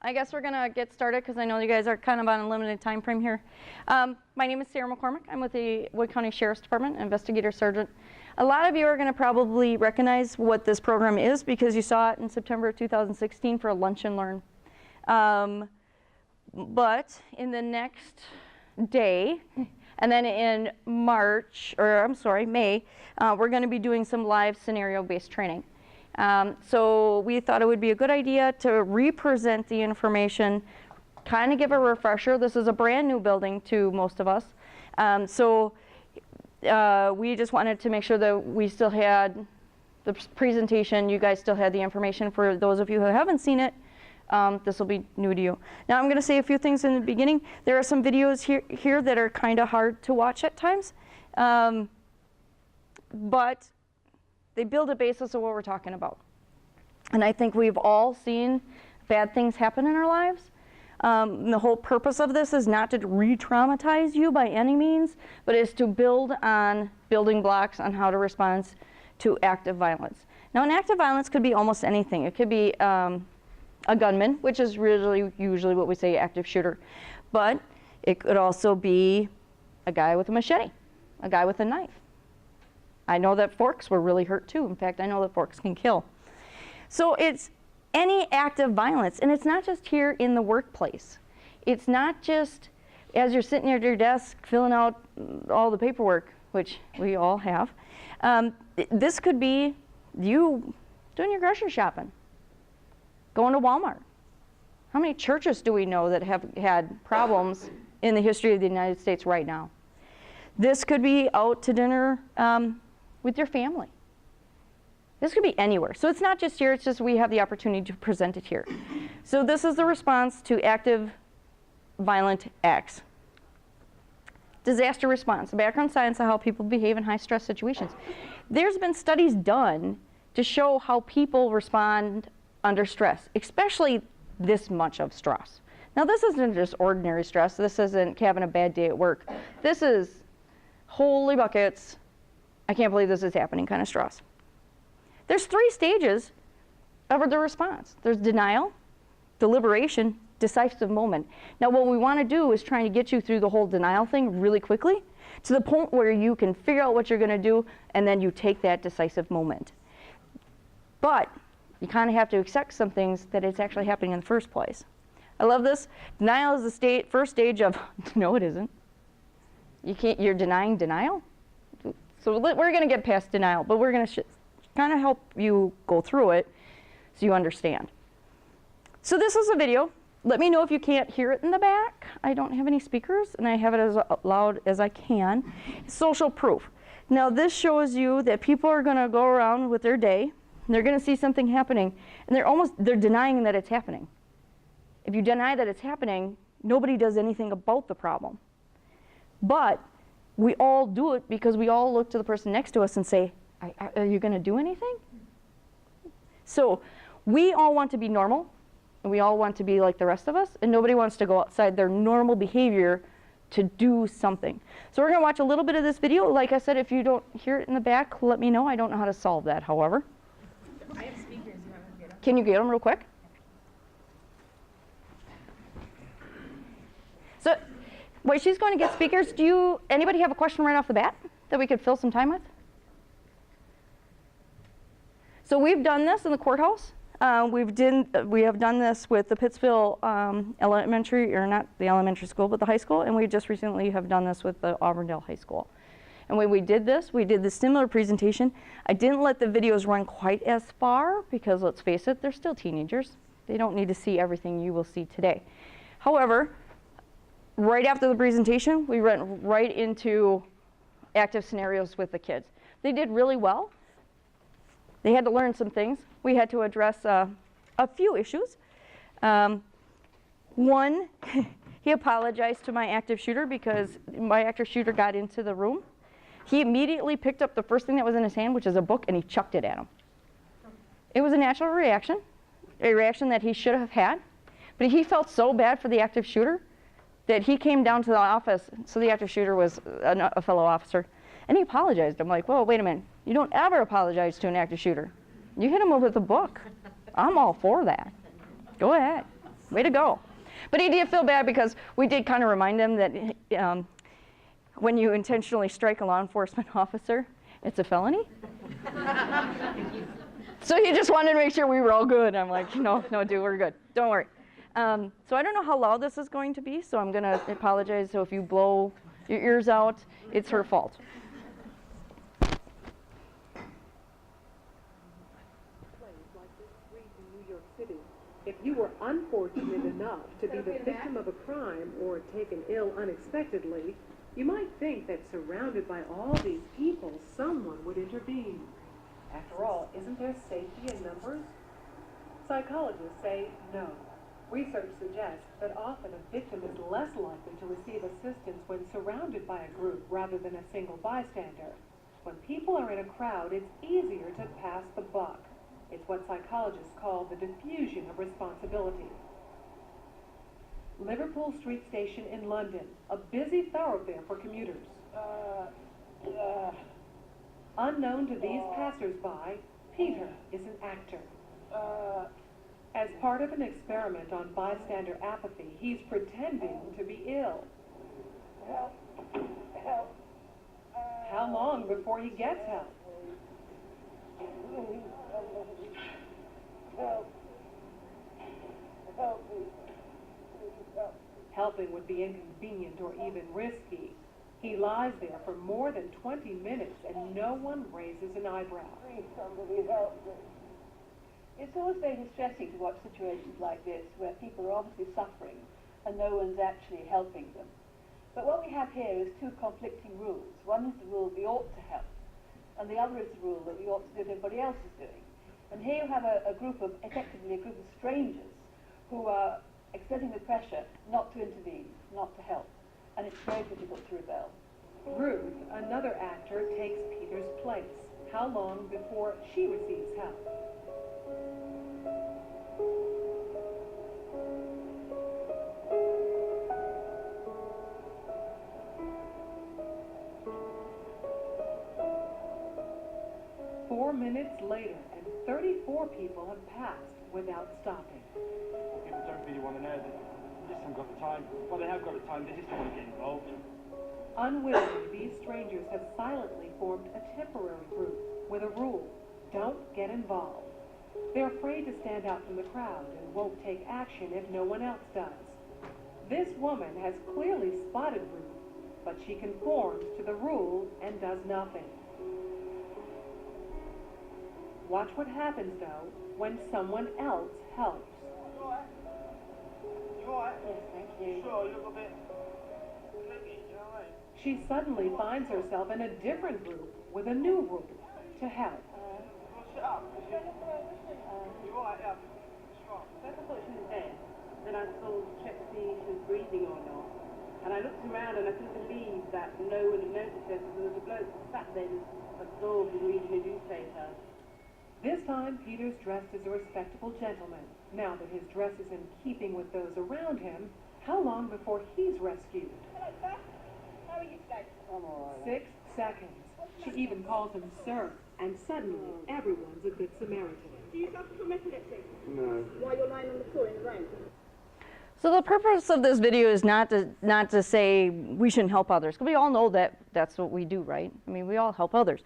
I guess we're going to get started because I know you guys are kind of on a limited time frame here. My name is Sarah McCormick. I'm with the Wood County Sheriff's Department, Investigator Sergeant. A lot of you are going to probably recognize what this program is because you saw it in September of 2016 for a Lunch and Learn. But in the next day, and then in May, we're going to be doing some live scenario-based training. So we thought it would be a good idea to represent the information, kind of give a refresher. This is a brand new building to most of us. We just wanted to make sure that we still had the presentation, you guys still had the information. For those of you who haven't seen it, this will be new to you. Now I'm going to say a few things in the beginning. There are some videos here that are kind of hard to watch at times, but they build a basis of what we're talking about. And I think we've all seen bad things happen in our lives. The whole purpose of this is not to re-traumatize you by any means, but is to build on building blocks on how to respond to active violence. Now, an active violence could be almost anything. It could be a gunman, which is really usually what we say active shooter. But it could also be a guy with a machete, a guy with a knife. I know that forks were really hurt too. In fact, I know that forks can kill. So it's any active violence, and it's not just here in the workplace. It's not just as you're sitting at your desk filling out all the paperwork, which we all have. This could be you doing your grocery shopping, going to Walmart. How many churches do we know that have had problems in the history of the United States right now? This could be out to dinner with your family. This could be anywhere. So it's not just here, it's just we have the opportunity to present it here. So this is the response to active violent acts. Disaster response, the background science of how people behave in high stress situations. There's been studies done to show how people respond under stress, especially this much of stress. Now this isn't just ordinary stress. This isn't having a bad day at work. This is holy buckets, I can't believe this is happening kind of stress. There's 3 stages of the response. There's denial, deliberation, decisive moment. Now what we want to do is trying to get you through the whole denial thing really quickly to the point where you can figure out what you're going to do and then you take that decisive moment. But you kind of have to accept some things that it's actually happening in the first place. I love this. Denial is the first stage of, no it isn't. You're denying denial? So we're going to get past denial, but we're going to kind of help you go through it so you understand. So this is a video. Let me know if you can't hear it in the back. I don't have any speakers, and I have it as loud as I can. Social proof. Now this shows you that people are going to go around with their day, and they're going to see something happening, and they're denying that it's happening. If you deny that it's happening, nobody does anything about the problem. But we all do it because we all look to the person next to us and say, are you going to do anything? So we all want to be normal, and we all want to be like the rest of us, and nobody wants to go outside their normal behavior to do something. So we're going to watch a little bit of this video. Like I said, if you don't hear it in the back, let me know. I don't know how to solve that, however. I have speakers. You want to get them? Can you get them real quick? So while she's going to get speakers, anybody have a question right off the bat that we could fill some time with? So we've done this in the courthouse. We have done this with the Pittsville elementary, or not the elementary school, but the high school, and we just recently have done this with the Auburndale High School. And when we did this similar presentation. I didn't let the videos run quite as far because, let's face it, they're still teenagers. They don't need to see everything you will see today. However, right after the presentation, we went right into active scenarios with the kids. They did really well. They had to learn some things. We had to address a few issues. One, he apologized to my active shooter because my active shooter got into the room. He immediately picked up the first thing that was in his hand, which is a book, and he chucked it at him. It was a natural reaction, a reaction that he should have had. But he felt so bad for the active shooter that he came down to the office. So the active shooter was a fellow officer. And he apologized. I'm like, whoa, wait a minute. You don't ever apologize to an active shooter. You hit him with a book. I'm all for that. Go ahead. way to go. But he did feel bad because we did kind of remind him that when you intentionally strike a law enforcement officer, it's a felony. So he just wanted to make sure we were all good. I'm like, no, dude, we're good. Don't worry. So I don't know how loud this is going to be, so I'm going to apologize. So if you blow your ears out, it's her fault. If you were unfortunate enough to be the victim of a crime or taken ill unexpectedly, you might think that surrounded by all these people, someone would intervene. After all, isn't there safety in numbers? Psychologists say no. Research suggests that often a victim is less likely to receive assistance when surrounded by a group rather than a single bystander. When people are in a crowd, it's easier to pass the buck. It's what psychologists call the diffusion of responsibility. Liverpool Street Station in London, a busy thoroughfare for commuters. Unknown to these passers-by, Peter is an actor. As part of an experiment on bystander apathy, he's pretending to be ill. Help. Help. How long before he gets help? Help. Help me. Helping would be inconvenient or even risky. He lies there for more than 20 minutes and no one raises an eyebrow. Please, somebody help me. It's always very distressing to watch situations like this where people are obviously suffering and no one's actually helping them. But what we have here is two conflicting rules. One is the rule we ought to help, and the other is the rule that we ought to do what everybody else is doing. And here you have effectively a group of strangers who are exerting the pressure not to intervene, not to help. And it's very difficult to rebel. Ruth, another actor, takes Peter's place. How long before she receives help? Four minutes later, and 34 people have passed without stopping. People don't really want to know that they just haven't got the time. Well, they have got the time, they just don't want to get involved. Unwillingly, these strangers have silently formed a temporary group with a rule: don't get involved. They're afraid to stand out from the crowd and won't take action if no one else does. This woman has clearly spotted Ruth, but she conforms to the rule and does nothing. Watch what happens, though, when someone else helps. You alright? You alright? Yes, thank you. Sure, you look a bit leggy, you alright? She suddenly finds herself in a different group with a new rule: to help. Well, shut up. You alright? Yeah. Strong. First I thought she was dead, then I sort of checked to see if she was breathing or not. And I looked around and I couldn't believe that no one had noticed her, because there was a bloke sat there just absorbed in reading a newspaper. This time, Peter's dressed as a respectable gentleman. Now that his dress is in keeping with those around him, how long before he's rescued? Hello, sir. How are you today? I'm alright. 6 seconds. She even calls him sir, and suddenly everyone's a good Samaritan. Do you suffer from epilepsy? No. While you're lying on the floor in the rain? So the purpose of this video is not to say we shouldn't help others, because we all know that that's what we do, right? I mean, we all help others.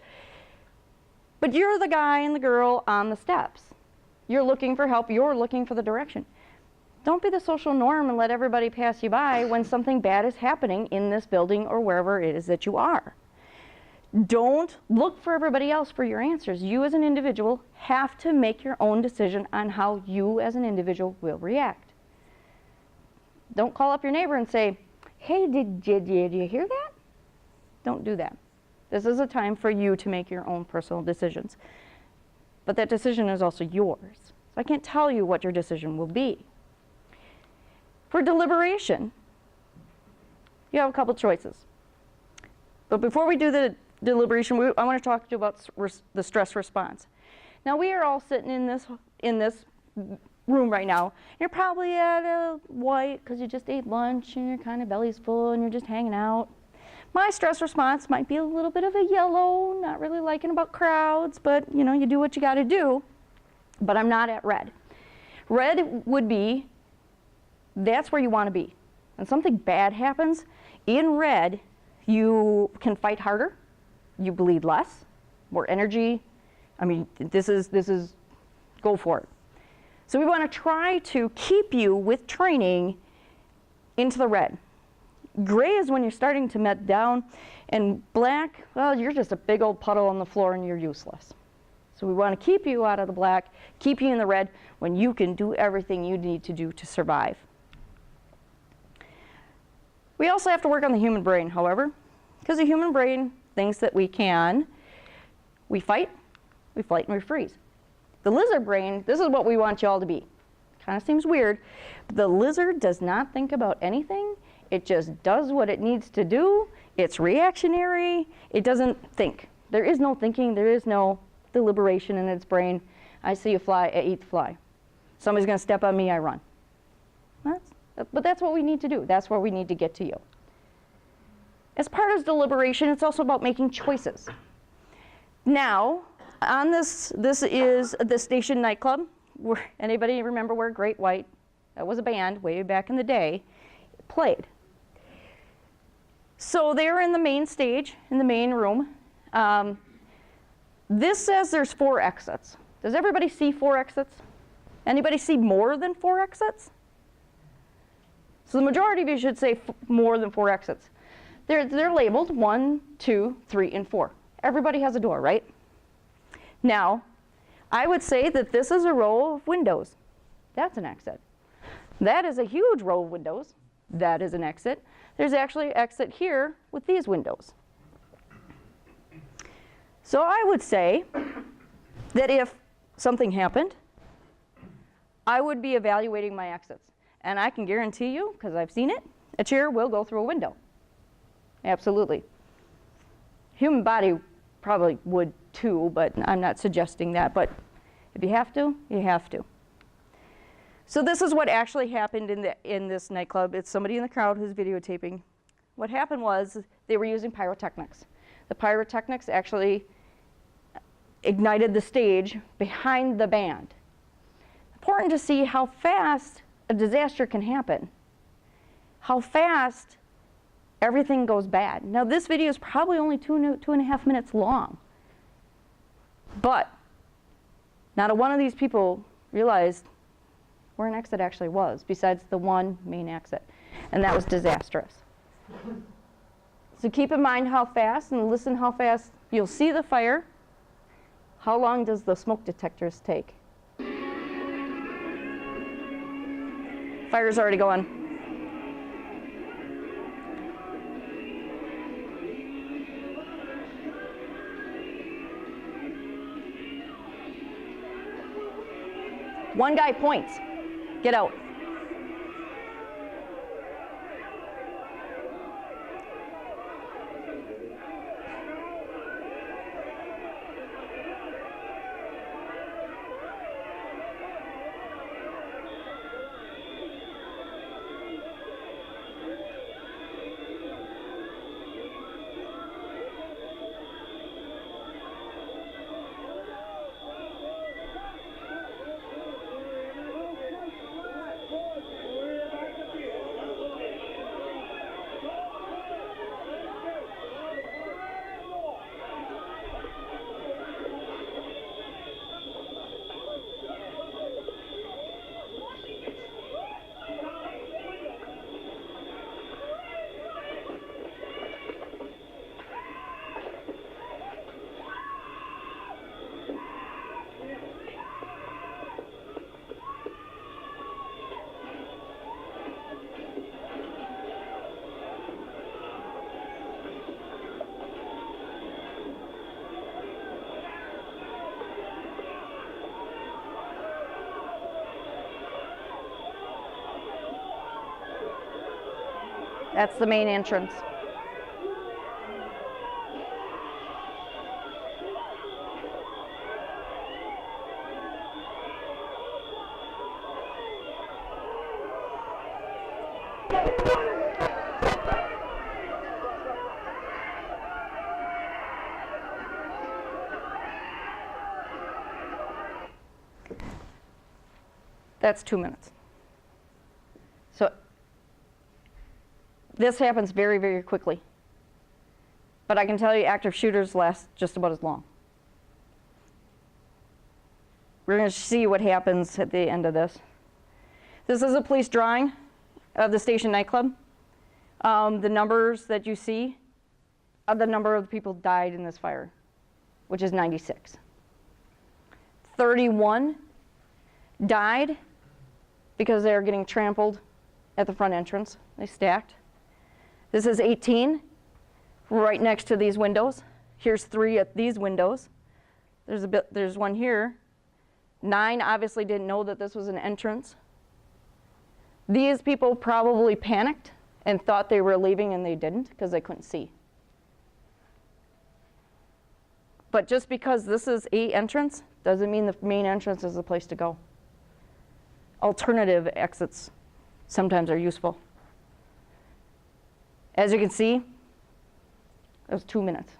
But you're the guy and the girl on the steps. You're looking for help. You're looking for the direction. Don't be the social norm and let everybody pass you by when something bad is happening in this building or wherever it is that you are. Don't look for everybody else for your answers. You as an individual have to make your own decision on how you as an individual will react. Don't call up your neighbor and say, hey, did you hear that? Don't do that. This is a time for you to make your own personal decisions. But that decision is also yours. So I can't tell you what your decision will be. For deliberation, you have a couple choices. But before we do the deliberation, I want to talk to you about the stress response. Now, we are all sitting in this room right now. You're probably at a white because you just ate lunch and your kind of belly's full and you're just hanging out. My stress response might be a little bit of a yellow, not really liking about crowds, but you do what you got to do. But I'm not at red. Red would be That's where you want to be. When something bad happens, in red, you can fight harder, you bleed less, more energy. I mean, this is, go for it. So we want to try to keep you with training into the red. Gray is when you're starting to melt down, and black, well, you're just a big old puddle on the floor and you're useless. So we want to keep you out of the black, keep you in the red when you can do everything you need to do to survive. We also have to work on the human brain, however, because the human brain thinks that we fight, we flight, and we freeze. The lizard brain, this is what we want you all to be. Kind of seems weird, but the lizard does not think about anything. It just does what it needs to do. It's reactionary. It doesn't think. There is no thinking. There is no deliberation in its brain. I see a fly, I eat the fly. Somebody's going to step on me, I run. But that's what we need to do. That's where we need to get to you. As part of deliberation, it's also about making choices. Now, on this is the Station Nightclub. Anybody remember where Great White, that was a band way back in the day, played? So they're in the main stage, in the main room. This says there's 4 exits. Does everybody see 4 exits? Anybody see more than 4 exits? So the majority of you should say more than 4 exits. They're labeled 1, 2, 3, and 4. Everybody has a door, right? Now, I would say that this is a row of windows. That's an exit. That is a huge row of windows. That is an exit. There's actually an exit here with these windows. So I would say that if something happened, I would be evaluating my exits. And I can guarantee you, because I've seen it, a chair will go through a window. Absolutely. Human body probably would too, but I'm not suggesting that. But if you have to, you have to. So this is what actually happened in this nightclub. It's somebody in the crowd who's videotaping. What happened was they were using pyrotechnics. The pyrotechnics actually ignited the stage behind the band. Important to see how fast a disaster can happen, how fast everything goes bad. Now this video is probably only 2.5 minutes long, but not a one of these people realized where an exit actually was, besides the one main exit, and that was disastrous. So keep in mind how fast, and listen how fast you'll see the fire. How long does the smoke detectors take? Fire's already going. One guy points. Get out. That's the main entrance. That's 2 minutes. So This happens very, very quickly. But I can tell you active shooters last just about as long. We're going to see what happens at the end of this. This is a police drawing of the Station Nightclub. The numbers that you see are the number of people died in this fire, which is 96. 31 died because they were getting trampled at the front entrance. They stacked. This is 18 right next to these windows. Here's 3 at these windows. There's one here. 9 obviously didn't know that this was an entrance. These people probably panicked and thought they were leaving, and they didn't because they couldn't see. But just because this is a entrance doesn't mean the main entrance is the place to go. Alternative exits sometimes are useful. As you can see, that was 2 minutes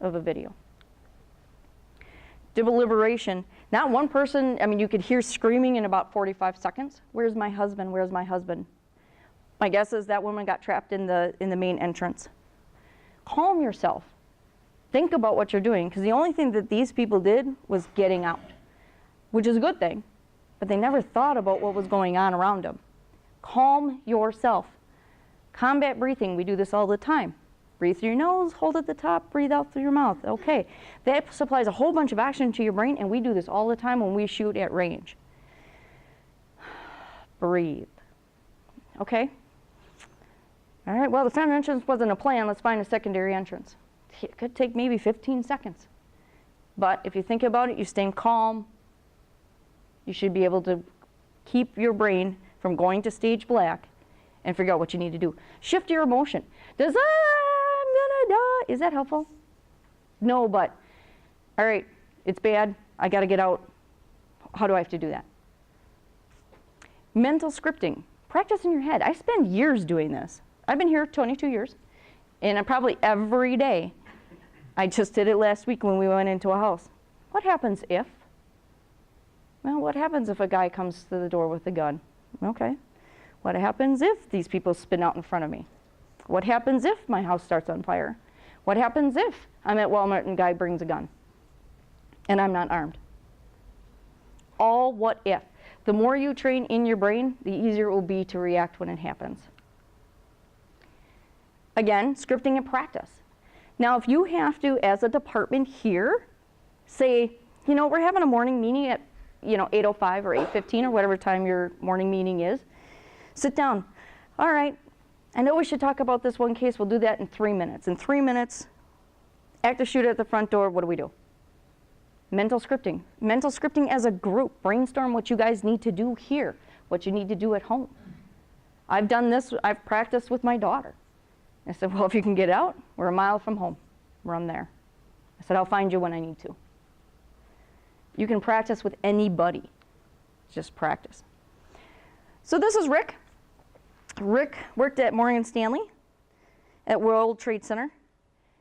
of a video. Deliberation. Not one person, I mean, you could hear screaming in about 45 seconds. Where's my husband? Where's my husband? My guess is that woman got trapped in the main entrance. Calm yourself. Think about what you're doing, because the only thing that these people did was getting out, which is a good thing, but they never thought about what was going on around them. Calm yourself. Combat breathing, we do this all the time. Breathe through your nose, hold at the top, breathe out through your mouth. Okay, that supplies a whole bunch of oxygen to your brain, and we do this all the time when we shoot at range. Breathe. Okay? All right, well, the front entrance wasn't a plan. Let's find a secondary entrance. It could take maybe 15 seconds. But if you think about it, you stay calm, you should be able to keep your brain from going to stage black and figure out what you need to do. Shift your emotion. I'm gonna die. Is that helpful? No, but, all right, it's bad. I gotta get out. How do I have to do that? Mental scripting. Practice in your head. I spend years doing this. I've been here 22 years, and I'm probably every day. I just did it last week when we went into a house. What happens if? Well, what happens if a guy comes to the door with a gun? Okay. What happens if these people spin out in front of me? What happens if my house starts on fire? What happens if I'm at Walmart and a guy brings a gun and I'm not armed? All what if. The more you train in your brain, the easier it will be to react when it happens. Again, scripting and practice. Now, if you have to, as a department here, say, you know, we're having a morning meeting at, 8:05 or 8:15 or whatever time your morning meeting is. Sit down. All right, I know we should talk about this one case. We'll do that in 3 minutes. In 3 minutes, active shooter at the front door. What do we do? Mental scripting. Mental scripting as a group. Brainstorm what you guys need to do here, what you need to do at home. I've done this. I've practiced with my daughter. I said, well, if you can get out, we're a mile from home. Run there. I said, I'll find you when I need to. You can practice with anybody. Just practice. So this is Rick. Rick worked at Morgan Stanley at World Trade Center.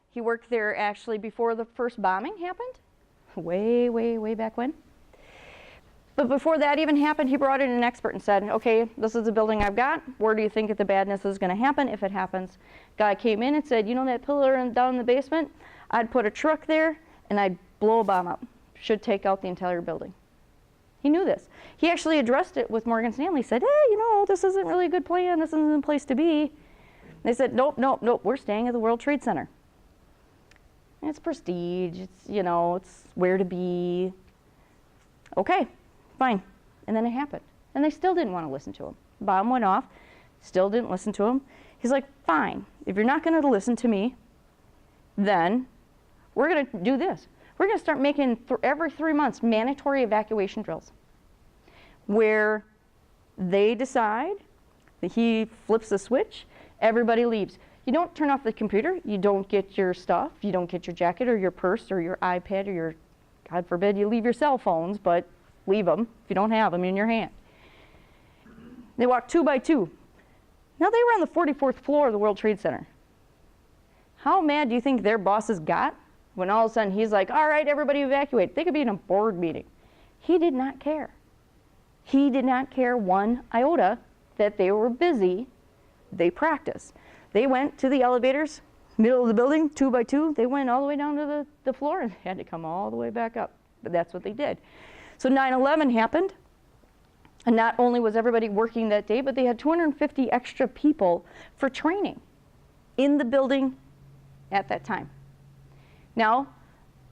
He worked there actually before the first bombing happened, way, way, way back when. But before that even happened, he brought in an expert and said, okay, this is the building I've got. Where do you think the badness is going to happen if it happens? Guy came in and said, you know that pillar down in the basement? I'd put a truck there and I'd blow a bomb up. Should take out the entire building. He knew this. He actually addressed it with Morgan Stanley. Said, hey, this isn't really a good plan. This isn't a place to be. They said, nope, nope, nope. We're staying at the World Trade Center. And it's prestige. It's, it's where to be. Okay. Fine. And then it happened. And they still didn't want to listen to him. Bomb went off. Still didn't listen to him. He's like, fine. If you're not going to listen to me, then we're going to do this. We're going to start making, every 3 months, mandatory evacuation drills where they decide that he flips the switch, everybody leaves. You don't turn off the computer. You don't get your stuff. You don't get your jacket or your purse or your iPad or your, God forbid, you leave your cell phones, but leave them if you don't have them in your hand. They walked 2 by 2. Now they were on the 44th floor of the World Trade Center. How mad do you think their bosses got when all of a sudden he's like, all right, everybody evacuate? They could be in a board meeting. He did not care. He did not care one iota that they were busy. They practiced. They went to the elevators, middle of the building, 2 by 2. They went all the way down to the floor and had to come all the way back up. But that's what they did. So 9/11 happened. And not only was everybody working that day, but they had 250 extra people for training in the building at that time. Now,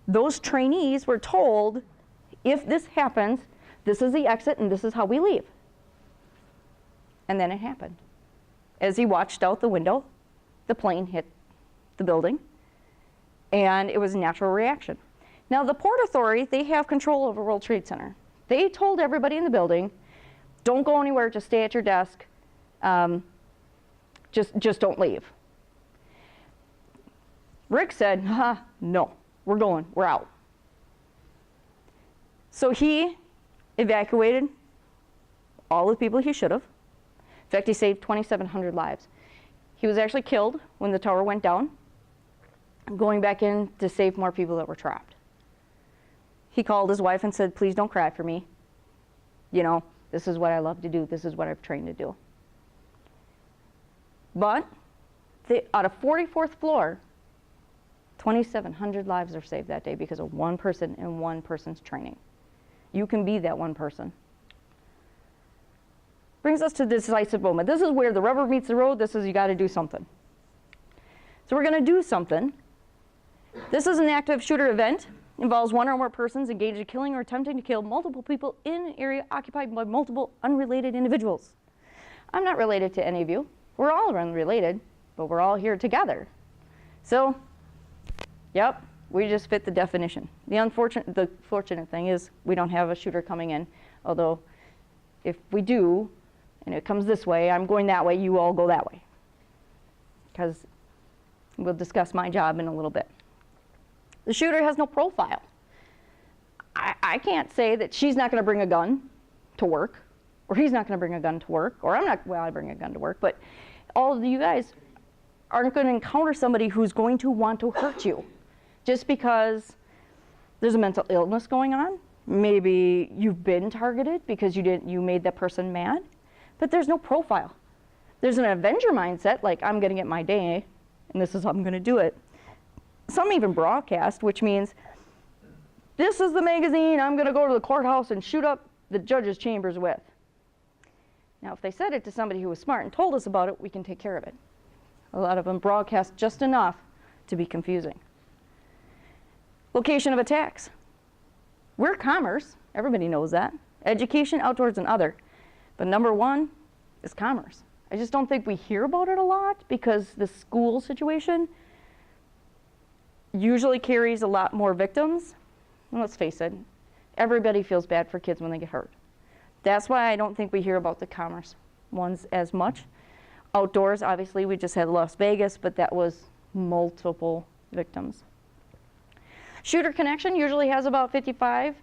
those trainees were told, if this happens, this is the exit and this is how we leave. And then it happened. As he watched out the window, the plane hit the building, and it was a natural reaction. Now, the Port Authority, they have control over World Trade Center. They told everybody in the building, don't go anywhere, just stay at your desk, just don't leave. Rick said, no, we're going, we're out. So he evacuated all the people he should have. In fact, he saved 2,700 lives. He was actually killed when the tower went down, going back in to save more people that were trapped. He called his wife and said, please don't cry for me. You know, this is what I love to do. This is what I've trained to do. But out of 44th floor, 2,700 lives are saved that day because of one person and one person's training. You can be that one person. Brings us to the decisive moment. This is where the rubber meets the road. This is you got to do something. So we're going to do something. This is an active shooter event. Involves one or more persons engaged in killing or attempting to kill multiple people in an area occupied by multiple unrelated individuals. I'm not related to any of you. We're all unrelated, but we're all here together. So, yep, we just fit the definition. The fortunate thing is we don't have a shooter coming in, although if we do, and it comes this way, I'm going that way, you all go that way. Because we'll discuss my job in a little bit. The shooter has no profile. I can't say that she's not going to bring a gun to work, or he's not going to bring a gun to work, or I'm not, well, I bring a gun to work, but all of you guys aren't going to encounter somebody who's going to want to hurt you just because there's a mental illness going on. Maybe you've been targeted because you made that person mad, but there's no profile. There's an avenger mindset, like I'm going to get my day, and this is how I'm going to do it. Some even broadcast, which means this is the magazine I'm going to go to the courthouse and shoot up the judge's chambers with. Now, if they said it to somebody who was smart and told us about it, we can take care of it. A lot of them broadcast just enough to be confusing. Location of attacks. We're commerce. Everybody knows that. Education, outdoors, and other. But number one is commerce. I just don't think we hear about it a lot because the school situation usually carries a lot more victims. And let's face it, everybody feels bad for kids when they get hurt. That's why I don't think we hear about the commerce ones as much. Outdoors, obviously, we just had Las Vegas, but that was multiple victims. Shooter connection usually has about 55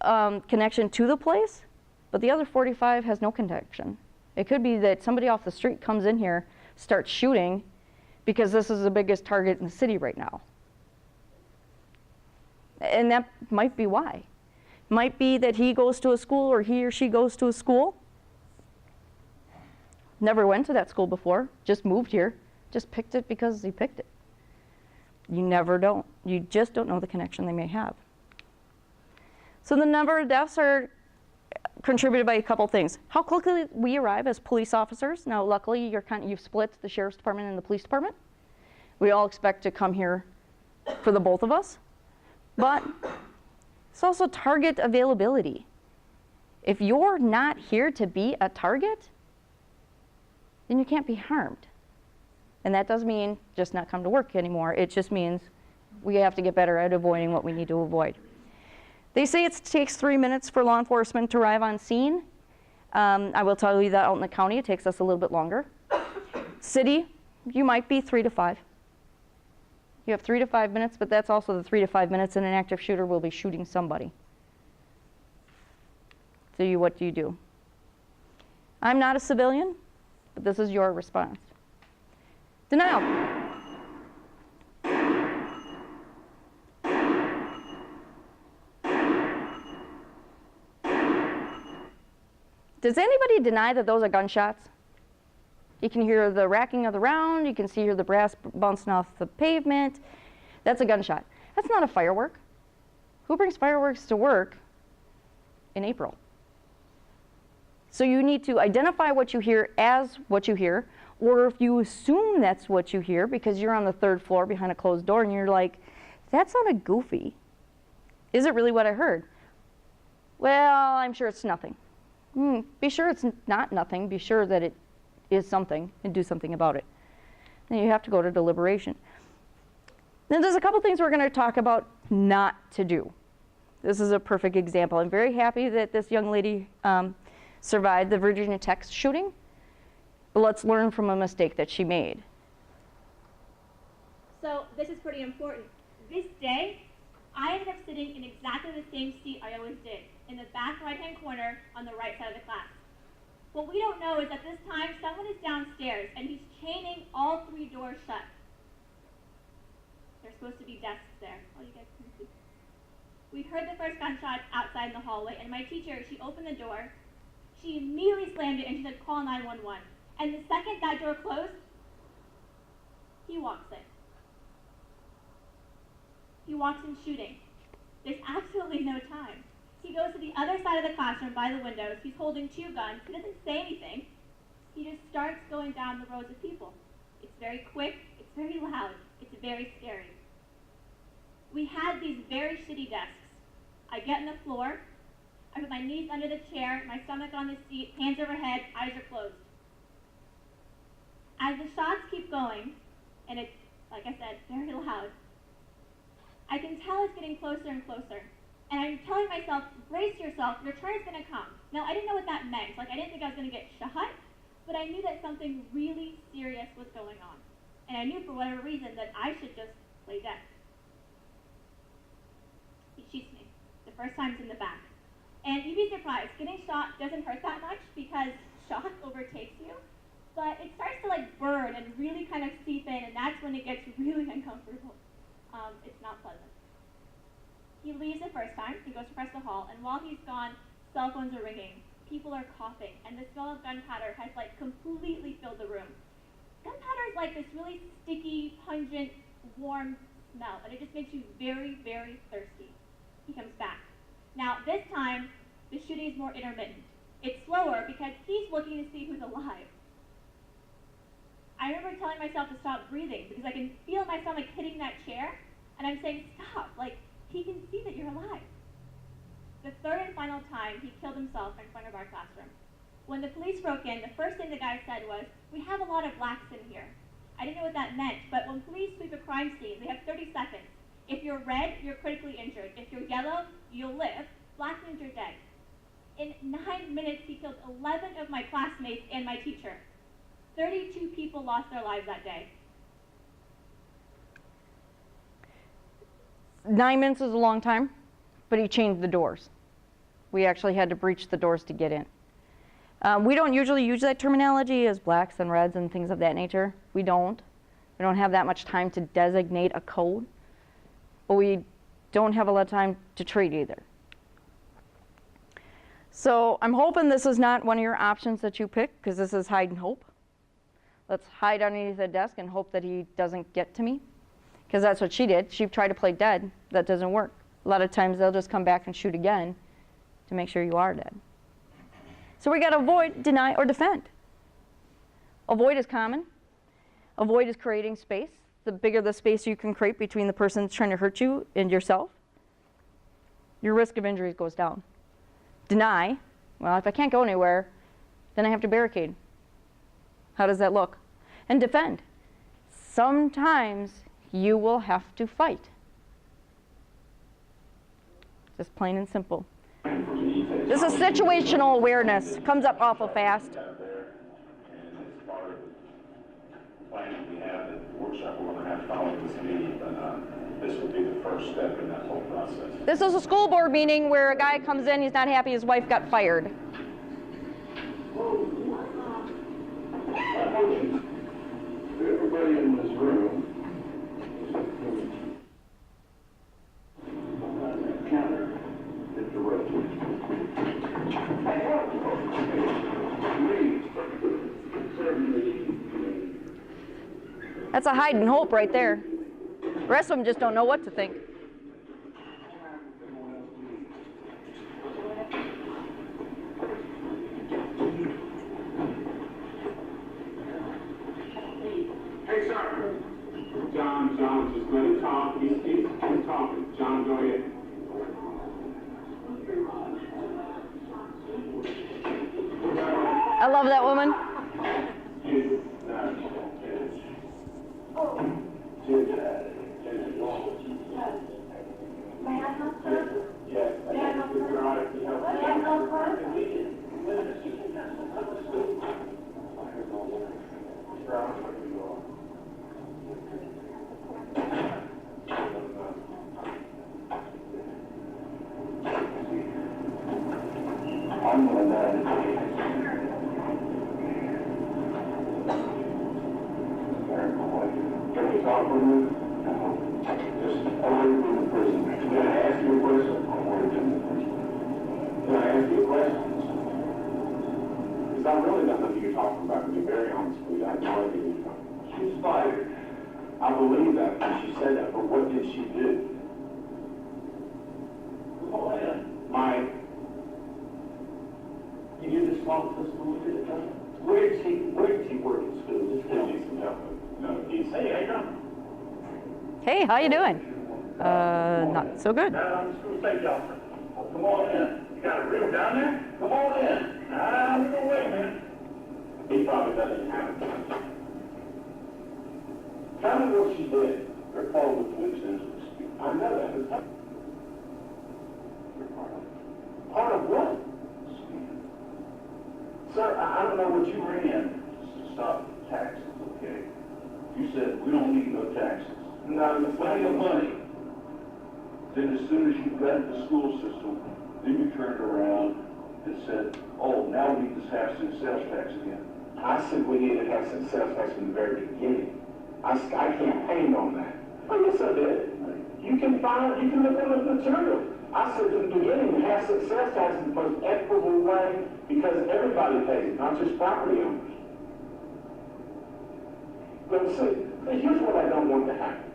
connection to the place, but the other 45 has no connection. It could be that somebody off the street comes in here, starts shooting, because this is the biggest target in the city right now. And that might be why. Might be that he goes to a school or he or she goes to a school. Never went to that school before, just moved here, just picked it because he picked it. You never don't. You just don't know the connection they may have. So the number of deaths are contributed by a couple things. How quickly we arrive as police officers. Now, luckily, you've split the sheriff's department and the police department. We all expect to come here for the both of us. But it's also target availability. If you're not here to be a target, then you can't be harmed. And that doesn't mean just not come to work anymore. It just means we have to get better at avoiding what we need to avoid. They say it takes 3 minutes for law enforcement to arrive on scene. I will tell you that out in the county, it takes us a little bit longer. City, you might be 3 to 5. You have 3 to 5 minutes, but that's also the 3 to 5 minutes and an active shooter will be shooting somebody. So what do you do? I'm not a civilian, but this is your response. Denial. Does anybody deny that those are gunshots? You can hear the racking of the round. You can hear the brass bouncing off the pavement. That's a gunshot. That's not a firework. Who brings fireworks to work in April? So you need to identify what you hear as what you hear, or if you assume that's what you hear because you're on the 3rd floor behind a closed door and you're like, that sounded goofy. Is it really what I heard? Well, I'm sure it's nothing. Be sure it's not nothing. Be sure that it is something and do something about it. Then you have to go to deliberation. Then there's a couple things we're going to talk about not to do. This is a perfect example. I'm very happy that this young lady survived the Virginia Tech shooting. But let's learn from a mistake that she made. So this is pretty important. This day, I ended up sitting in exactly the same seat I always did, in the back right-hand corner on the right side of the class. What we don't know is that this time someone is downstairs and he's chaining all 3 doors shut. There's supposed to be desks there. Oh, you guys can see. We heard the first gunshot outside in the hallway, and my teacher, she opened the door. She immediately slammed it and she said, call 911. And the second that door closed, he walks in. He walks in shooting. There's absolutely no time. He goes to the other side of the classroom by the windows. He's holding 2 guns. He doesn't say anything. He just starts going down the rows of people. It's very quick. It's very loud. It's very scary. We had these very shitty desks. I get on the floor. I put my knees under the chair, my stomach on the seat, hands overhead, eyes are closed. As the shots keep going, and it's, like I said, very loud, I can tell it's getting closer and closer. And I'm telling myself, brace yourself, your turn is going to come. Now, I didn't know what that meant. Like, I didn't think I was going to get shot, but I knew that something really serious was going on. And I knew for whatever reason that I should just play dead. He shoots me. The first time it's in the back. And you'd be surprised, getting shot doesn't hurt that much because shock overtakes you. But it starts to like burn and really kind of seep in, and that's when it gets really uncomfortable. It's not pleasant. He leaves the first time, he goes across the hall, and while he's gone, cell phones are ringing, people are coughing, and the smell of gunpowder has like completely filled the room. Gunpowder is like this really sticky, pungent, warm smell, and it just makes you very, very thirsty. He comes back. Now, this time, the shooting is more intermittent. It's slower because he's looking to see who's alive. I remember telling myself to stop breathing because I can feel my stomach hitting that chair, and I'm saying, stop, like, he can see that you're alive. The third and final time, he killed himself in front of our classroom. When the police broke in, the first thing the guy said was, we have a lot of blacks in here. I didn't know what that meant, but when police sweep a crime scene, they have 30 seconds. If you're red, you're critically injured. If you're yellow, you'll live. Black means you're dead. In 9 minutes, he killed 11 of my classmates and my teacher. 32 people lost their lives that day. 9 minutes is a long time, but he changed the doors. We actually had to breach the doors to get in. We don't usually use that terminology as blacks and reds and things of that nature. We don't. We don't have that much time to designate a code, but we don't have a lot of time to treat either. So I'm hoping this is not one of your options that you pick, because this is hide and hope. Let's hide underneath the desk and hope that he doesn't get to me, because that's what she did. She tried to play dead. That doesn't work. A lot of times they'll just come back and shoot again to make sure you are dead. So we got to avoid, deny, or defend. Avoid is common. Avoid is creating space. The bigger the space you can create between the person trying to hurt you and yourself, your risk of injuries goes down. Deny, well, if I can't go anywhere, then I have to barricade. How does that look? And defend. Sometimes you will have to fight. Just plain and simple. This is situational awareness. Comes up awful fast. Plan we have at the workshop we're going to have following this meeting, but this will be the first step in that whole process. This is a school board meeting where a guy comes in, he's not happy his wife got fired. Everybody in this room counter hit the road. Please, certainly That's a hide and hope right there. The rest of them just don't know what to think. Hey, sir. John, just let him talk. He's talking. John, go ahead. I love that woman. I really don't know who you're talking about, to be very honest with you. I have no idea who you're talking about. She was fired. I believe that when she said that, but what did she do? Mike, you just walked to school to the time? Where did he work at school? Just tell me some help. No, he's hey, Hey, how you doing? Not so good. I'm the school safety officer. Come on in. You got a room down there? Come on in. I'm gonna wait, man. He probably doesn't have it. Tell me what she did. Her phone with witnesses. I know that. Part of what? Sir, I don't know what you were in. Stop taxes, okay? You said we don't need no taxes. No, there's plenty of money. Then as soon as you left the school system, then you turned around and said, oh, now we need to have some sales tax again. I said we need to have some sales tax from the very beginning. I campaigned on that. Oh, yes, I did. You can look at the material. I said from the beginning, we have some sales tax in the most equitable way because everybody pays it, not just property owners. But see, here's what I don't want to happen.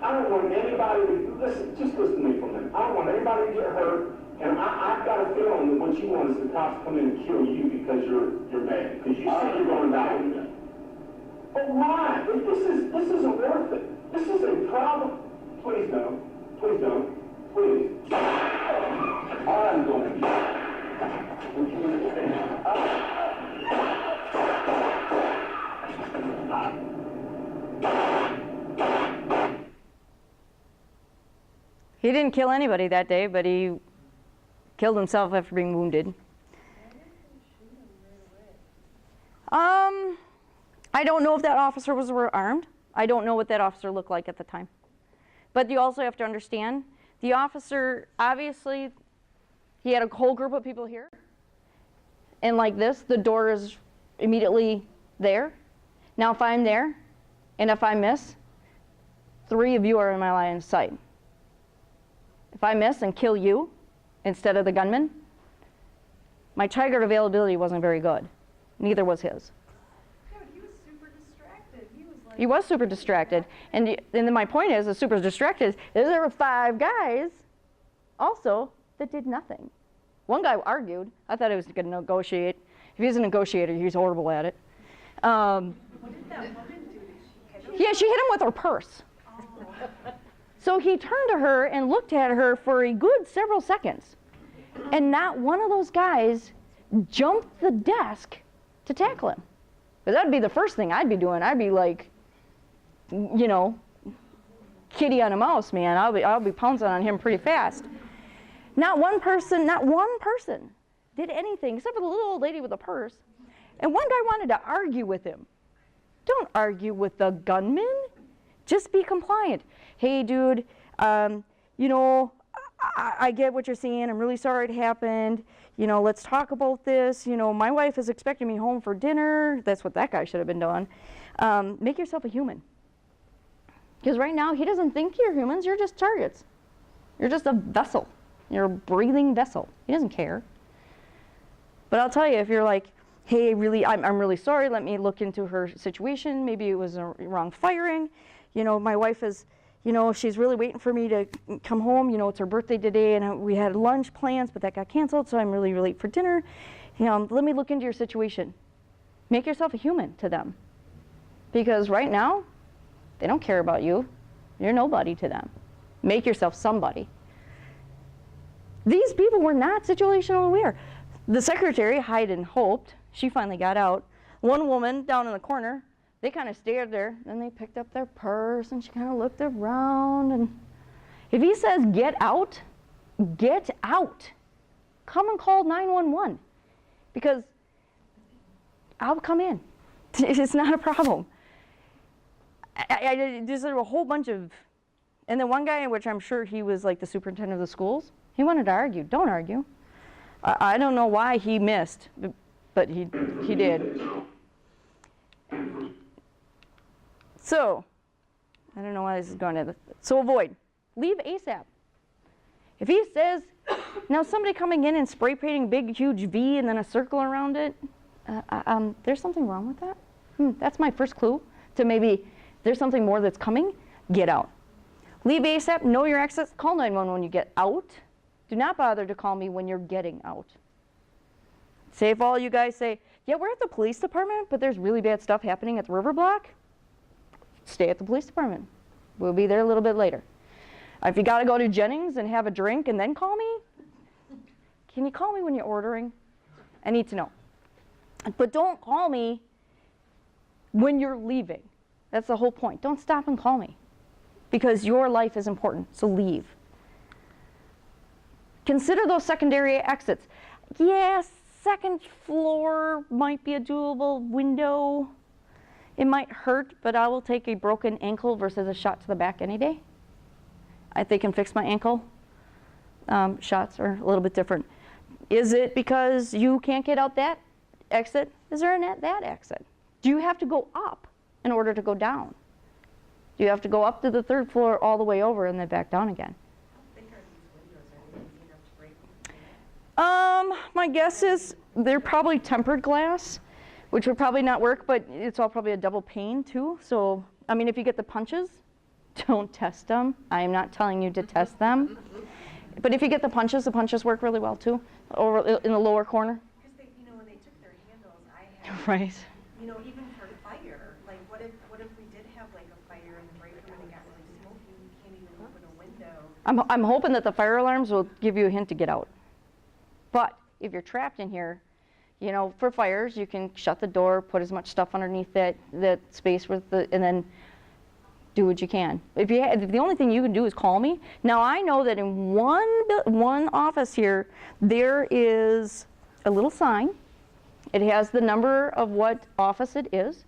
I don't want anybody to, just listen to me for a minute. I don't want anybody to get hurt. And I've got a feeling that what you want is the cops to come in and kill you because you're mad. Because you say you're going to die. But why? This isn't worth it. This is a problem. Please don't. Please don't. Please. I'm going to die. Would you understand? He didn't kill anybody that day, but he killed himself after being wounded. I don't know if that officer was armed. I don't know what that officer looked like at the time. But you also have to understand, the officer, obviously, he had a whole group of people here. And like this, the door is immediately there. Now if I'm there, and if I miss, 3 of you are in my line of sight. If I miss and kill you, instead of the gunman, my trigger availability wasn't very good. Neither was his. Yeah, but he was super distracted. He was super distracted. And then my point is super distracted is there were 5 guys also that did nothing. One guy argued. I thought he was going to negotiate. If he's a negotiator, he's horrible at it. What did that woman do? Did she Yeah, she hit him with her purse. Oh. So he turned to her and looked at her for a good several seconds. And not one of those guys jumped the desk to tackle him. But that'd be the first thing I'd be doing. I'd be like, you know, kitty on a mouse, man. I'll be pouncing on him pretty fast. Not one person did anything except for the little old lady with the purse. And one guy wanted to argue with him. Don't argue with the gunman. Just be compliant. Hey, dude, you know, I get what you're saying. I'm really sorry it happened. You know, let's talk about this. You know, my wife is expecting me home for dinner. That's what that guy should have been doing. Make yourself a human. Because right now, he doesn't think you're humans. You're just targets. You're just a vessel. You're a breathing vessel. He doesn't care. But I'll tell you, if you're like, hey, I'm really sorry, let me look into her situation. Maybe it was a wrong firing. You know, my wife is, you know, she's really waiting for me to come home. You know, it's her birthday today, and we had lunch plans, but that got canceled, so I'm really late for dinner. You know, let me look into your situation. Make yourself a human to them. Because right now, they don't care about you. You're nobody to them. Make yourself somebody. These people were not situational aware. The secretary hid and hoped. She finally got out. One woman down in the corner, they kind of stared there. Then they picked up their purse, and she kind of looked around. And if he says, get out, get out. Come and call 911. Because I'll come in. It's not a problem. There's a whole bunch of, and then one guy, which I'm sure he was like the superintendent of the schools, he wanted to argue. Don't argue. I don't know why he missed, but he did. So, I don't know why this is going to, so avoid. Leave ASAP. If he says, now somebody coming in and spray painting big, huge V and then a circle around it, there's something wrong with that? That's my first clue to maybe there's something more that's coming. Get out. Leave ASAP, know your exits, call 911 when you get out. Do not bother to call me when you're getting out. Say if all you guys say, yeah, we're at the police department, but there's really bad stuff happening at the river block, stay at the police department. We'll be there a little bit later. If you got to go to Jennings and have a drink and then call me, can you call me when you're ordering? I need to know. But don't call me when you're leaving. That's the whole point. Don't stop and call me because your life is important, so leave. Consider those secondary exits. Yes, second floor might be a doable window. It might hurt, but I will take a broken ankle versus a shot to the back any day. If they can fix my ankle, shots are a little bit different. Is it because you can't get out that exit? Is there that exit? Do you have to go up in order to go down? Do you have to go up to the third floor all the way over and then back down again? My guess is they're probably tempered glass, which would probably not work, but it's all probably a double pane too. So, I mean, if you get the punches, don't test them. I am not telling you to test them. But if you get the punches work really well too, over in the lower corner. Because they, you know, when they took their handles, I had, Right. you know, even for fire, like what if we did have like a fire in the break room and it got really smoky, you can't even open a window. I'm hoping that the fire alarms will give you a hint to get out. But if you're trapped in here, you know, for fires, you can shut the door, put as much stuff underneath that space with the, and then do what you can. If the only thing you can do is call me. Now I know that in one office here, there is a little sign. It has the number of what office it is.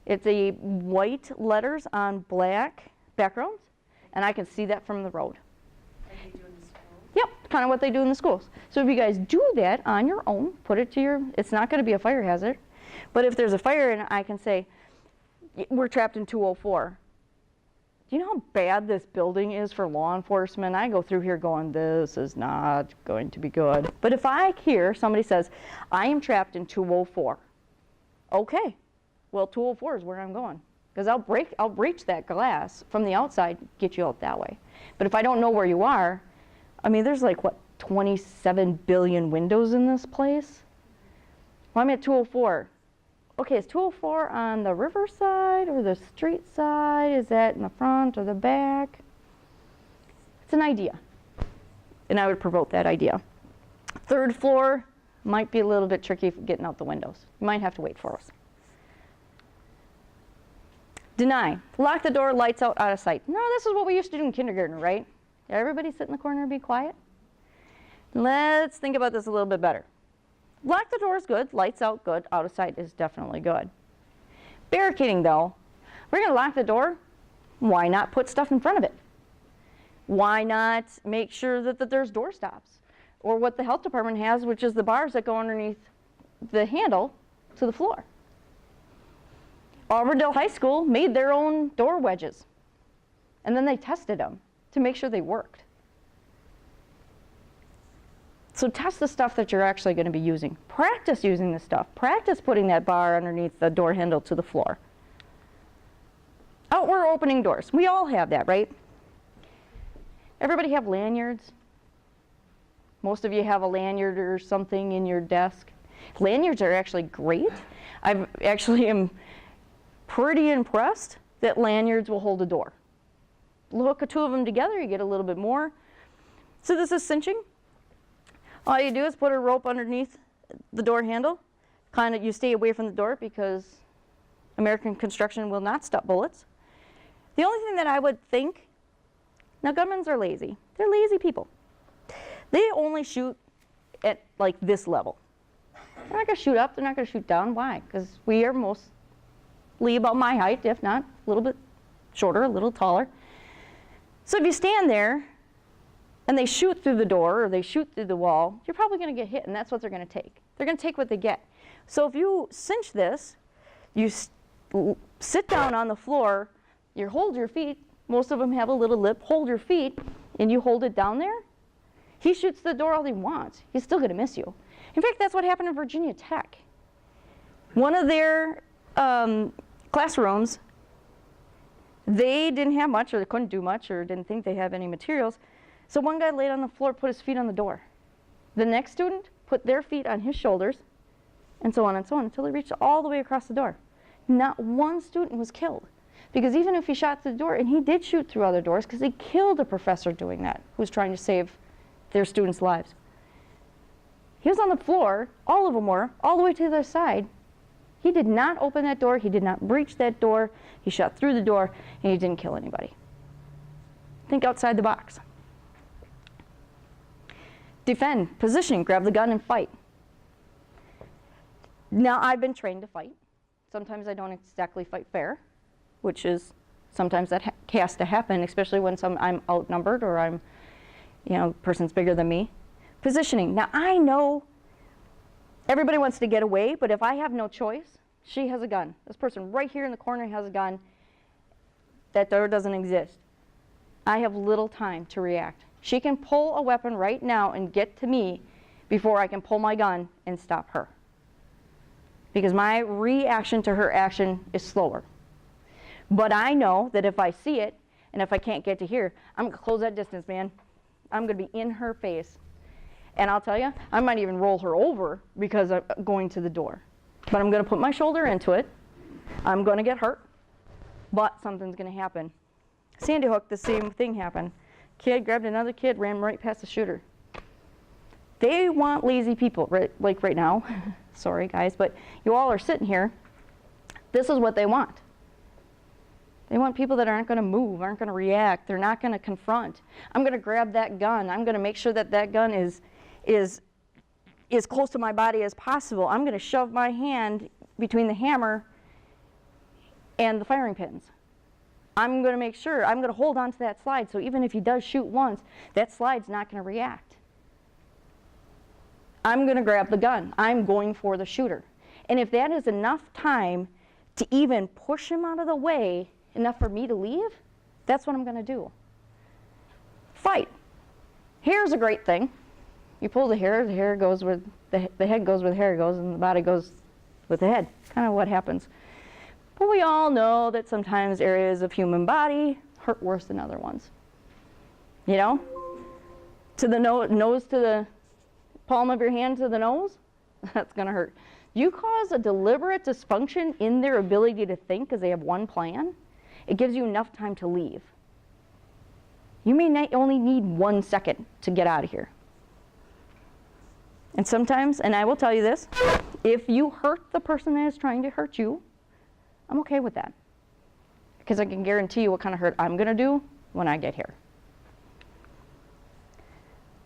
It's a white letters on black backgrounds, and I can see that from the road. Yep, kind of what they do in the schools. So if you guys do that on your own, put it to your, it's not going to be a fire hazard, but if there's a fire and I can say, we're trapped in 204. Do you know how bad this building is for law enforcement? I go through here going, this is not going to be good. But if I hear somebody says, I am trapped in 204, okay, well 204 is where I'm going. Because I'll breach that glass from the outside, get you out that way. But if I don't know where you are, I mean, there's like, what, 27 billion windows in this place? Well, I'm at 204. Okay, is 204 on the river side or the street side? Is that in the front or the back? It's an idea, and I would promote that idea. Third floor might be a little bit tricky for getting out the windows. You might have to wait for us. Deny. Lock the door, lights out of sight. No, this is what we used to do in kindergarten, right? Everybody sit in the corner and be quiet. Let's think about this a little bit better. Lock the door is good, lights out good, out of sight is definitely good. Barricading though, we're going to lock the door, why not put stuff in front of it? Why not make sure that there's door stops? Or what the health department has, which is the bars that go underneath the handle to the floor. Auburndale High School made their own door wedges, and then they tested them to make sure they worked. So test the stuff that you're actually going to be using. Practice using this stuff. Practice putting that bar underneath the door handle to the floor. Outward opening doors. We all have that, right? Everybody have lanyards? Most of you have a lanyard or something in your desk. Lanyards are actually great. I actually am pretty impressed that lanyards will hold a door. Hook the two of them together, you get a little bit more. So this is cinching. All you do is put a rope underneath the door handle. Kind of, you stay away from the door because American construction will not stop bullets. The only thing that I would think, now gunmen are lazy. They're lazy people. They only shoot at like this level. They're not going to shoot up, they're not going to shoot down. Why? Because we are mostly about my height, if not a little bit shorter, a little taller. So if you stand there and they shoot through the door or they shoot through the wall, you're probably going to get hit, and that's what they're going to take. They're going to take what they get. So if you cinch this, you sit down on the floor, you hold your feet, most of them have a little lip, hold your feet, and you hold it down there. He shoots the door all he wants. He's still going to miss you. In fact, that's what happened in Virginia Tech. One of their classrooms, they didn't have much, or they couldn't do much, or didn't think they had any materials. So one guy laid on the floor, put his feet on the door. The next student put their feet on his shoulders, and so on, until he reached all the way across the door. Not one student was killed. Because even if he shot through the door, and he did shoot through other doors, because he killed a professor doing that, who was trying to save their students' lives. He was on the floor, all of them were, all the way to the other side. He did not open that door, he did not breach that door, he shot through the door, and he didn't kill anybody. Think outside the box. Defend, positioning, grab the gun and fight. Now, I've been trained to fight. Sometimes I don't exactly fight fair, which is sometimes that has to happen, especially when I'm outnumbered or I'm, person's bigger than me. Positioning. Now, I know everybody wants to get away, but if I have no choice, she has a gun. This person right here in the corner has a gun. That door doesn't exist. I have little time to react. She can pull a weapon right now and get to me before I can pull my gun and stop her. Because my reaction to her action is slower. But I know that if I see it, and if I can't get to here, I'm going to close that distance, man. I'm going to be in her face. And I'll tell you, I might even roll her over because I'm going to the door. But I'm going to put my shoulder into it. I'm going to get hurt. But something's going to happen. Sandy Hook, the same thing happened. Kid grabbed another kid, ran right past the shooter. They want lazy people, right, like right now. Sorry, guys, but you all are sitting here. This is what they want. They want people that aren't going to move, aren't going to react. They're not going to confront. I'm going to grab that gun. I'm going to make sure that that gun is close to my body as possible. I'm going to shove my hand between the hammer and the firing pins. I'm going to make sure, I'm going to hold on to that slide, so even if he does shoot once, that slide's not going to react. I'm going to grab the gun. I'm going for the shooter. And if that is enough time to even push him out of the way, enough for me to leave, that's what I'm going to do. Fight. Hair's a great thing. You pull the hair goes where the head goes where the hair goes, and the body goes with the head. Kind of what happens. But we all know that sometimes areas of human body hurt worse than other ones. You know? To the nose to the palm of your hand to the nose, that's going to hurt. You cause a deliberate dysfunction in their ability to think because they have one plan, it gives you enough time to leave. You may not only need 1 second to get out of here. And sometimes, and I will tell you this, if you hurt the person that is trying to hurt you, I'm okay with that. Because I can guarantee you what kind of hurt I'm going to do when I get here.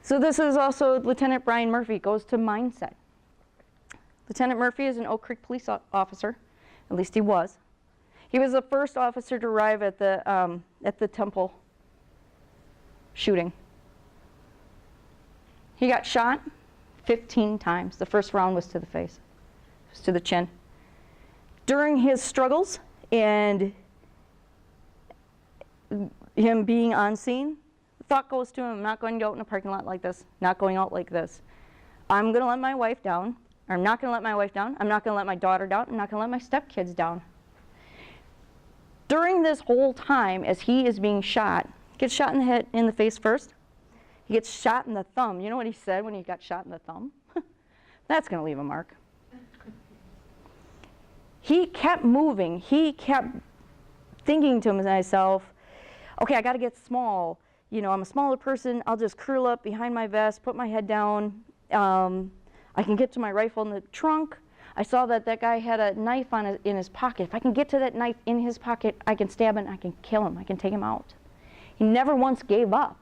So this is also Lieutenant Brian Murphy, goes to mindset. Lieutenant Murphy is an Oak Creek police officer, at least he was. He was the first officer to arrive at the Temple shooting. He got shot 15 times. The first round was to the face, was to the chin. During his struggles and him being on scene, the thought goes to him, I'm not going to go out in a parking lot like this, not going out like this. I'm going to let my wife down, or I'm not going to let my wife down, I'm not going to let my daughter down, I'm not going to let my stepkids down. During this whole time, as he is being shot, gets shot in the head, in the face first. He gets shot in the thumb. You know what he said when he got shot in the thumb? That's going to leave a mark. He kept moving. He kept thinking to himself, okay, I got to get small. You know, I'm a smaller person. I'll just curl up behind my vest, put my head down. I can get to my rifle in the trunk. I saw that that guy had a knife in his pocket. If I can get to that knife in his pocket, I can stab him, I can kill him, I can take him out. He never once gave up.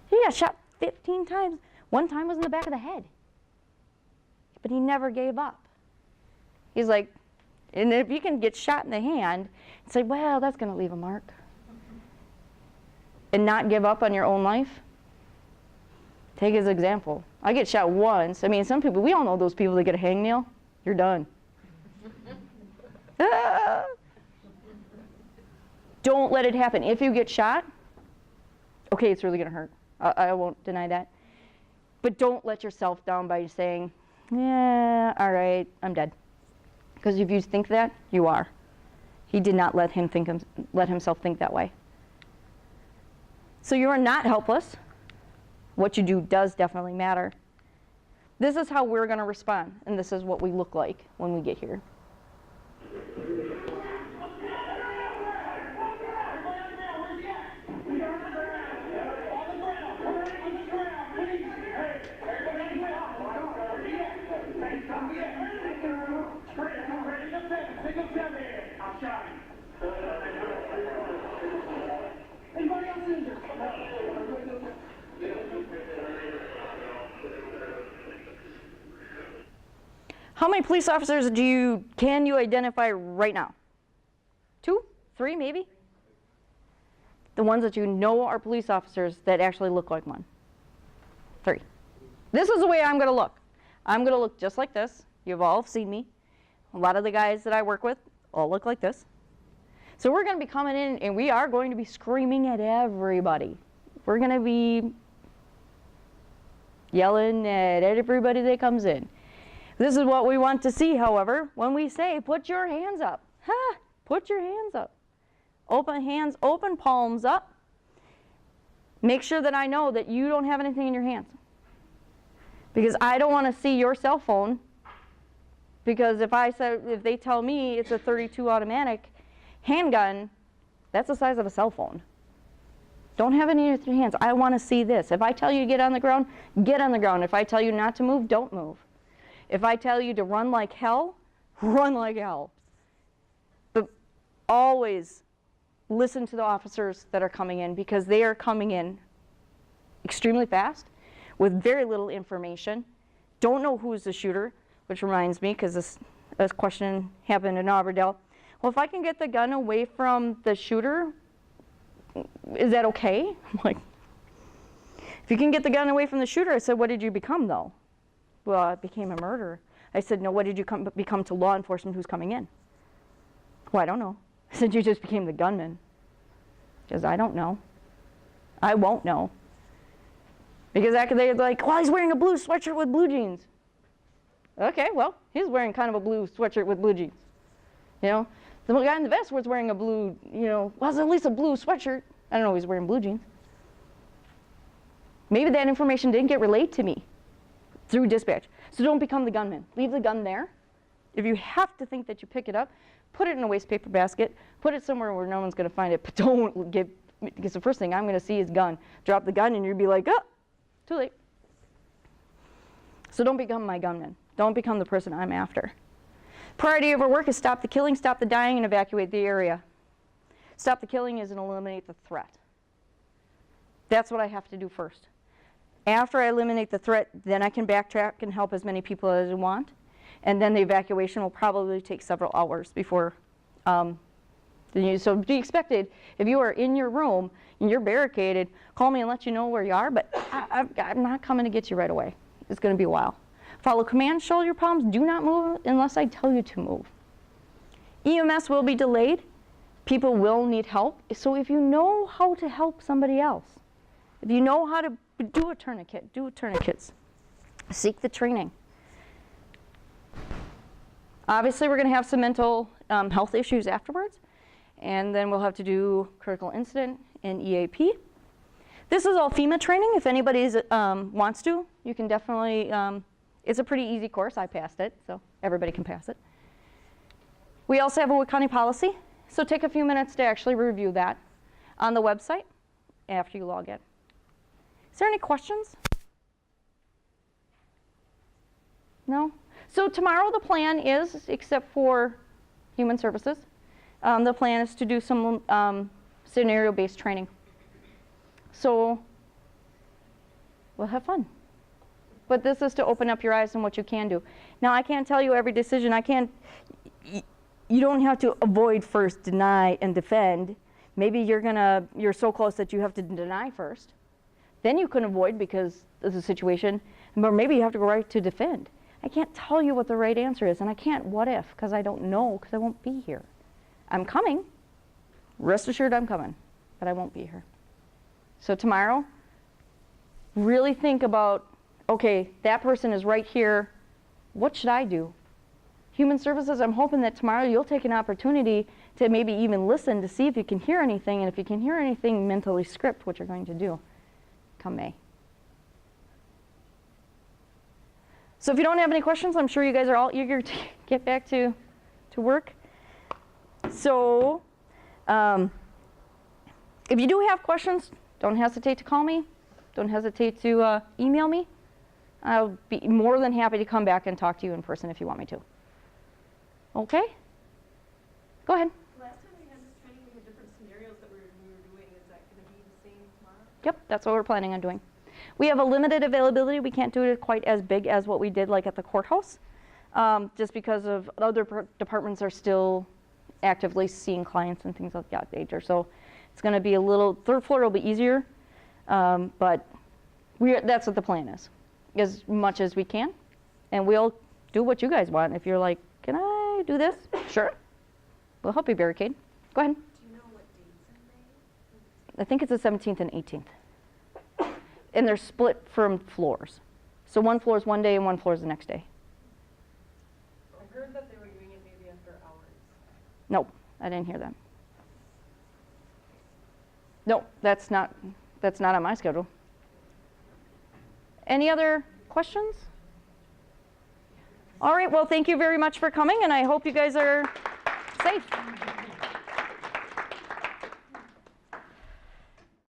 He got shot 15 times. One time was in the back of the head. But he never gave up. He's like, and if you can get shot in the hand, and say, well, that's going to leave a mark. And not give up on your own life. Take his example. I get shot once. I mean, some people, we all know those people that get a hangnail. You're done. Ah! Don't let it happen. If you get shot, okay, it's really going to hurt. I won't deny that. But don't let yourself down by saying, yeah, all right, I'm dead. Because if you think that, you are. He did not let himself think that way. So you are not helpless. What you do does definitely matter. This is how we're going to respond, and this is what we look like when we get here. How many police officers can you identify right now? 2, 3, maybe? The ones that you know are police officers that actually look like one. 3. This is the way I'm going to look. I'm going to look just like this. You've all seen me. A lot of the guys that I work with all look like this. So we're going to be coming in and we are going to be screaming at everybody. We're going to be yelling at everybody that comes in. This is what we want to see, however, when we say, put your hands up. Ha! Put your hands up. Open hands, open palms up. Make sure that I know that you don't have anything in your hands. Because I don't want to see your cell phone. Because if they tell me it's a .32 automatic handgun, that's the size of a cell phone. Don't have any in your hands. I want to see this. If I tell you to get on the ground, get on the ground. If I tell you not to move, don't move. If I tell you to run like hell, run like hell. But always listen to the officers that are coming in, because they are coming in extremely fast with very little information. Don't know who's the shooter, which reminds me, because this question happened in Auberdale. Well, if I can get the gun away from the shooter, is that okay? I'm like, if you can get the gun away from the shooter, I said, what did you become though? Well, I became a murderer. I said, no, what did you become to law enforcement who's coming in? Well, I don't know. I said, you just became the gunman. Because I don't know. I won't know. Because they're like, well, he's wearing a blue sweatshirt with blue jeans. Okay, well, he's wearing kind of a blue sweatshirt with blue jeans. You know, the guy in the vest was wearing a blue, well, it's at least a blue sweatshirt. I don't know, he's wearing blue jeans. Maybe that information didn't get relayed to me through dispatch. So don't become the gunman. Leave the gun there. If you have to think that you pick it up, put it in a waste paper basket, put it somewhere where no one's going to find it, but don't because the first thing I'm going to see is gun. Drop the gun and you'll be like, oh, too late. So don't become my gunman. Don't become the person I'm after. Priority over work is stop the killing, stop the dying, and evacuate the area. Stop the killing is an eliminate the threat. That's what I have to do first. After I eliminate the threat, then I can backtrack and help as many people as I want. And then the evacuation will probably take several hours before. So be expected, if you are in your room and you're barricaded, call me and let you know where you are, but I'm not coming to get you right away. It's going to be a while. Follow command, shoulder your palms, do not move unless I tell you to move. EMS will be delayed. People will need help. So if you know how to help somebody else, if you know how to do a tourniquet, do tourniquets. Seek the training. Obviously, we're going to have some mental health issues afterwards, and then we'll have to do critical incident and EAP. This is all FEMA training. If anybody wants to, you can definitely, it's a pretty easy course. I passed it, so everybody can pass it. We also have a Wood County policy, so take a few minutes to actually review that on the website after you log in. Is there any questions? No? So tomorrow the plan is, except for Human Services, the plan is to do some scenario-based training. So we'll have fun. But this is to open up your eyes on what you can do. Now, I can't tell you every decision. You don't have to avoid first, deny, and defend. Maybe you're so close that you have to deny first. Then you can avoid because of the situation. Or maybe you have to go right to defend. I can't tell you what the right answer is, and I can't what if, because I don't know, because I won't be here. I'm coming. Rest assured I'm coming, but I won't be here. So tomorrow, really think about, okay, that person is right here. What should I do? Human Services, I'm hoping that tomorrow you'll take an opportunity to maybe even listen to see if you can hear anything, and if you can hear anything, mentally script what you're going to do come May. So if you don't have any questions, I'm sure you guys are all eager to get back to work. So if you do have questions, don't hesitate to call me. Don't hesitate to email me. I'll be more than happy to come back and talk to you in person if you want me to. Okay? Go ahead. Last time we had this training, we had different scenarios that we were doing. Is that going to be the same tomorrow? Yep, that's what we're planning on doing. We have a limited availability. We can't do it quite as big as what we did like at the courthouse, just because of other departments are still actively seeing clients and things of that nature. So it's going to be a little, third floor will be easier, but that's what the plan is, as much as we can. And we'll do what you guys want. If you're like, can I do this? Sure. We'll help you barricade. Go ahead. Do you know what dates in May? I think it's the 17th and 18th. And they're split from floors. So one floor is one day and one floor is the next day. I heard that they were doing it maybe after hours. Nope, I didn't hear that. Nope, that's not on my schedule. Any other questions? All right, well, thank you very much for coming, and I hope you guys are safe.